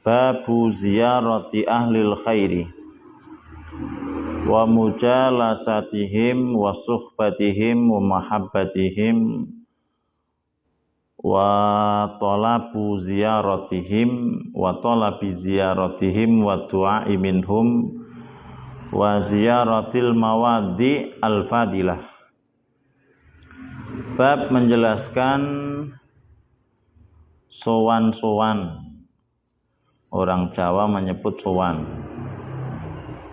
Babu ziyarati ahlil khairi wa mujalasatihim wa suhbatihim wa mahabbatihim wa talabu ziyaratihim wa talabi ziyaratihim wa du'ai minhum wa ziyaratil mawadi al-fadilah. Bab menjelaskan sowan-sowan. Orang Jawa menyebut sowan.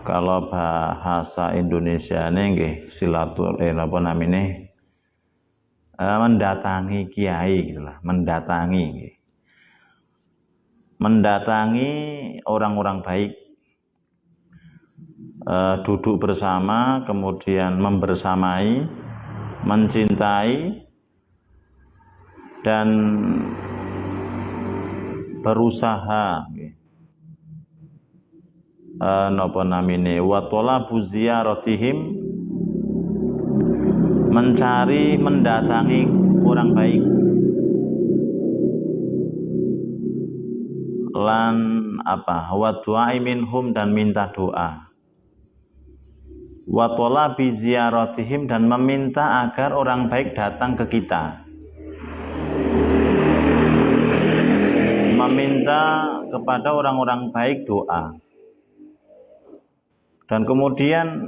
Kalau bahasa Indonesia ini nggih mendatangi kiai gitulah, mendatangi. Mendatangi orang-orang baik. Duduk bersama, kemudian membersamai, mencintai dan berusaha wa talabu ziyaratihim, mencari mendatangi orang baik, lan wa du'ai minhum, dan minta doa, wa talabi ziyaratihim, dan meminta agar orang baik datang ke kita, meminta kepada orang-orang baik doa. Dan kemudian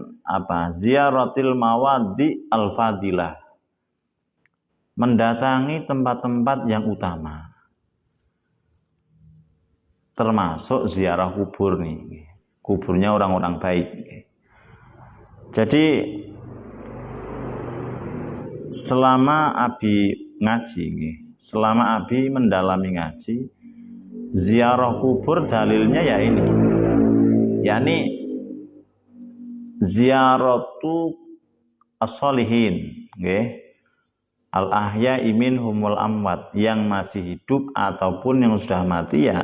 ziyaratil mawadi al-fadilah, mendatangi tempat-tempat yang utama, termasuk ziarah kubur nih, kuburnya orang-orang baik. Jadi selama Abi ngaji, selama Abi mendalami ngaji, ziarah kubur dalilnya ya ini, yakni ziyaratu as-solihin, al-ahya'i minhumul amwat, yang masih hidup ataupun yang sudah mati, ya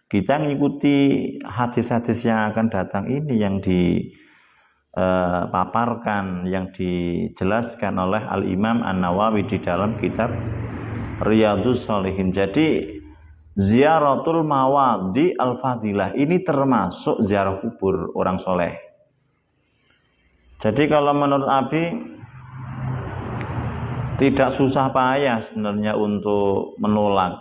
kita ngikuti hadis-hadis yang akan datang ini, yang dipaparkan, yang dijelaskan oleh Al-Imam An-Nawawi di dalam kitab Riyadhus Shalihin. Jadi ziyaratul mawadi al-fadilah ini termasuk ziarah kubur orang soleh. Jadi kalau menurut Abi tidak susah payah sebenarnya untuk menolak,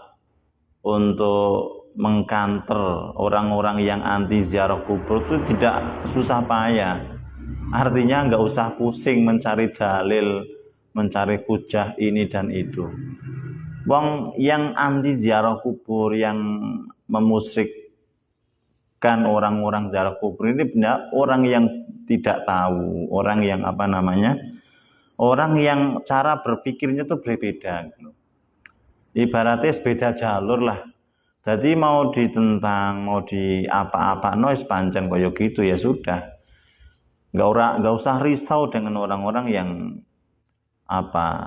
untuk mengkanter orang-orang yang anti ziarah kubur, itu tidak susah payah. Artinya nggak usah pusing mencari dalil, mencari hujah ini dan itu. Wong yang anti ziarah kubur, yang memusyrikkan orang-orang ziarah kubur ini benar orang yang tidak tahu, orang yang orang yang cara berpikirnya itu berbeda. Ibaratnya beda jalur lah. Jadi mau ditentang, mau di apa-apa, noise pancen koyo gitu, ya sudah. Nggak usah risau dengan orang-orang yang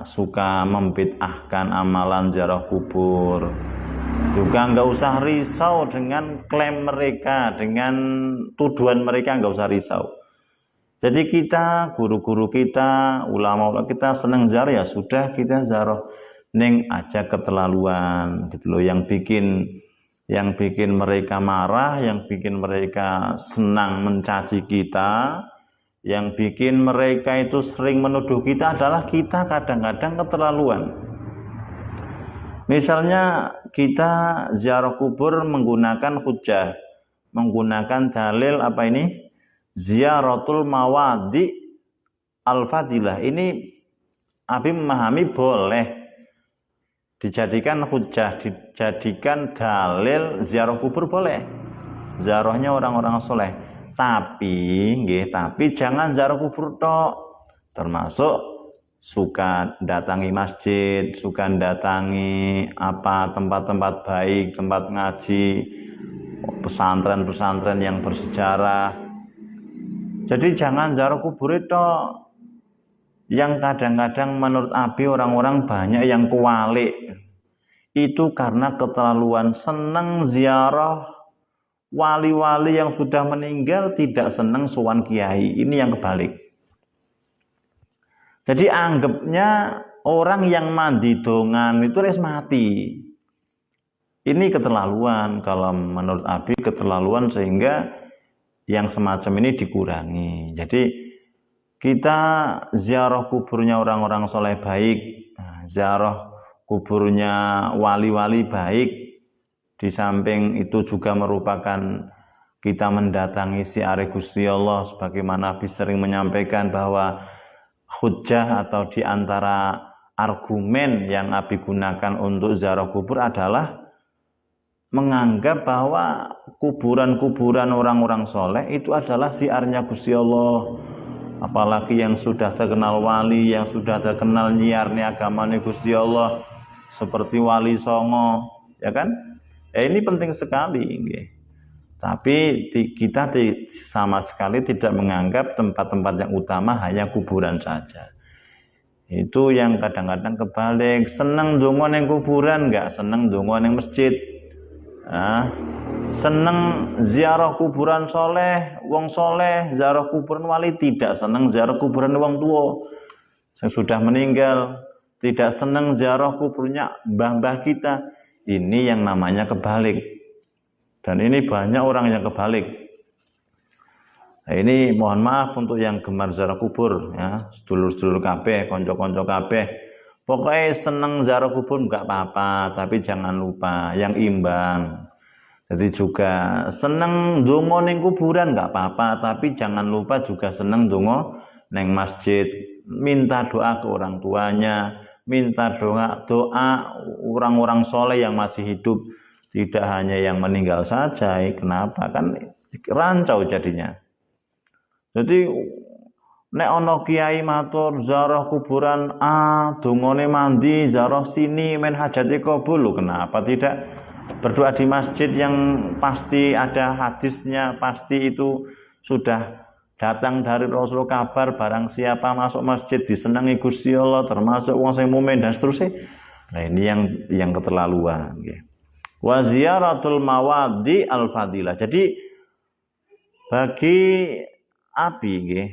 suka membid'ahkan amalan ziarah kubur. Juga nggak usah risau dengan klaim mereka, dengan tuduhan mereka, nggak usah risau. Jadi kita, guru-guru kita, ulama-ulama kita senang ziarah, ya sudah kita ziarah. Neng aja keterlaluan gitu loh, yang bikin mereka marah, yang bikin mereka senang mencaci kita, yang bikin mereka itu sering menuduh kita adalah kita kadang-kadang keterlaluan. Misalnya kita ziarah kubur menggunakan hujjah, menggunakan dalil ziyaratul mawadi al-fadilah. Ini Abi memahami boleh dijadikan hujjah, dijadikan dalil ziarah kubur boleh. Ziarahnya orang-orang soleh. Tapi jangan ziarah kubur tok. Termasuk suka datangi masjid, suka datangi tempat-tempat baik, tempat ngaji, pesantren-pesantren yang bersejarah. Jadi jangan ziarah kubur itu. Yang kadang-kadang menurut Abi orang-orang banyak yang kualik. Itu karena keterlaluan senang ziarah wali-wali yang sudah meninggal, tidak senang sowan kiai. Ini yang kebalik. Jadi anggapnya orang yang mandi dongan itu harus mati. Ini keterlaluan, kalau menurut Abi keterlaluan, sehingga yang semacam ini dikurangi. Jadi kita ziarah kuburnya orang-orang soleh baik, ziarah kuburnya wali-wali baik, di samping itu juga merupakan kita mendatangi siare Gusti Allah, sebagaimana Abi sering menyampaikan bahwa hujjah atau diantara argumen yang Abi gunakan untuk ziarah kubur adalah menganggap bahwa kuburan-kuburan orang-orang soleh itu adalah siarnya Gusti Allah. Apalagi yang sudah terkenal wali, yang sudah terkenal nyiarnya agamanya Gusti Allah, seperti Wali Songo, ya kan? Ini penting sekali. Tapi kita sama sekali tidak menganggap tempat-tempat yang utama hanya kuburan saja. Itu yang kadang-kadang kebalik, seneng dongo neng kuburan, nggak seneng dongo neng masjid. Seneng ziarah kuburan soleh, wong soleh, ziarah kuburan wali, tidak seneng ziarah kuburan wong tua yang sudah meninggal, tidak seneng ziarah kuburnya mbah-mbah kita. Ini yang namanya kebalik. Dan ini banyak orang yang kebalik. Nah, ini mohon maaf untuk yang gemar ziarah kubur, ya, sedulur-sedulur kabeh, konco-konco kabeh. Pokoknya seneng ziarah kubur enggak apa-apa, tapi jangan lupa yang imbang. Jadi juga seneng dongo ning kuburan enggak apa-apa, tapi jangan lupa juga seneng dongo neng masjid, minta doa ke orang tuanya, minta doa orang-orang soleh yang masih hidup. Tidak hanya yang meninggal saja. Kenapa? Kan rancau jadinya. Jadi nek ono kiai matur ziarah kuburan dongone mandi, ziarah sini men hajate kabul. Kenapa tidak berdoa di masjid yang pasti ada hadisnya, pasti itu sudah datang dari Rasul, kabar barang siapa masuk masjid disenangi Gusti Allah, termasuk wong sing mukmin dan seterusnya. Nah, ini yang keterlaluan nggih. Wa ziyaratul mawadi al-fadilah. Jadi bagi Abi nggih,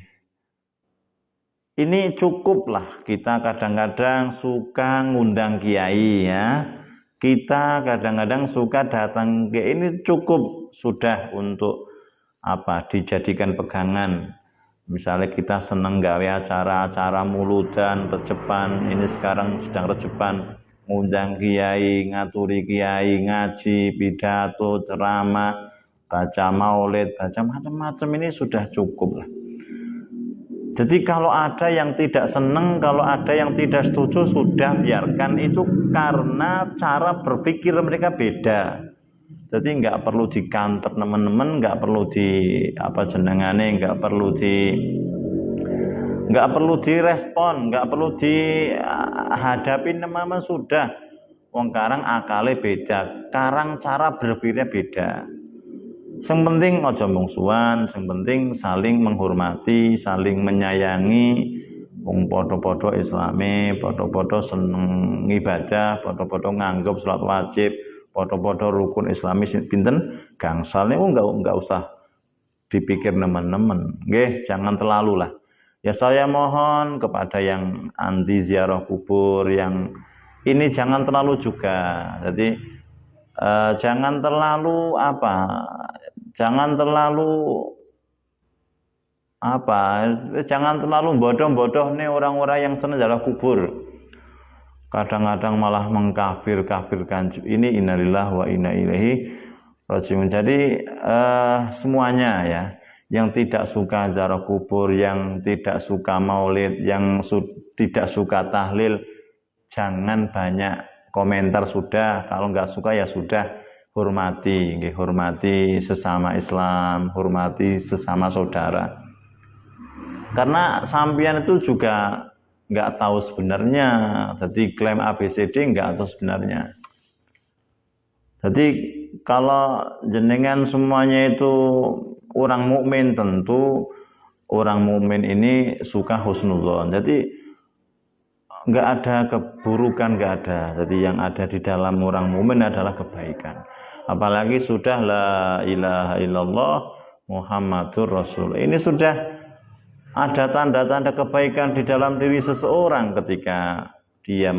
ini cukuplah kita kadang-kadang suka ngundang kiai, ya. Kita kadang-kadang suka datang ke ini, cukup sudah untuk dijadikan pegangan. Misalnya kita seneng gawe acara-acara muludan, rejepan, ini sekarang sedang rejepan, ngundang kiai, ngaturi kiai, ngaji, pidato, ceramah, baca maulid, baca macam-macam, ini sudah cukup lah. Jadi kalau ada yang tidak senang, kalau ada yang tidak setuju, sudah biarkan, itu karena cara berpikir mereka beda. Jadi nggak perlu dikanter teman-teman, nggak perlu nggak perlu direspon, nggak perlu dihadapi teman-teman, sudah. Wong karang akale beda, karang cara berpikirnya beda. Yang penting ojo mungsuhan, yang penting saling menghormati, saling menyayangi, wong podo-podo islami, podo-podo seneng ibadah, podo-podo nganggep salat wajib, podo-podo rukun islami pinten gangsal, niku enggak usah dipikir nemen-nemen. Nggih, jangan terlalu lah. Ya saya mohon kepada yang anti ziarah kubur, yang ini jangan terlalu juga. Jadi jangan terlalu jangan terlalu bodoh-bodoh nih orang-orang yang senang ziarah kubur. Kadang-kadang malah mengkafir-kafirkan. Ini innalillahi wa inna ilaihi rajiun. Jadi semuanya, ya, yang tidak suka ziarah kubur, yang tidak suka maulid, yang tidak suka tahlil, jangan banyak komentar, sudah. Kalau nggak suka ya sudah, hormati, hormati sesama Islam, hormati sesama saudara. Karena sampean itu juga nggak tahu sebenarnya, jadi klaim ABCD nggak tahu sebenarnya. Jadi kalau jenengan semuanya itu orang mukmin, tentu orang mukmin ini suka husnudzon. Jadi nggak ada keburukan, nggak ada. Jadi yang ada di dalam orang mukmin adalah kebaikan. Apalagi sudah la ilaha illallah Muhammadur Rasul. Ini sudah ada tanda-tanda kebaikan di dalam diri seseorang ketika dia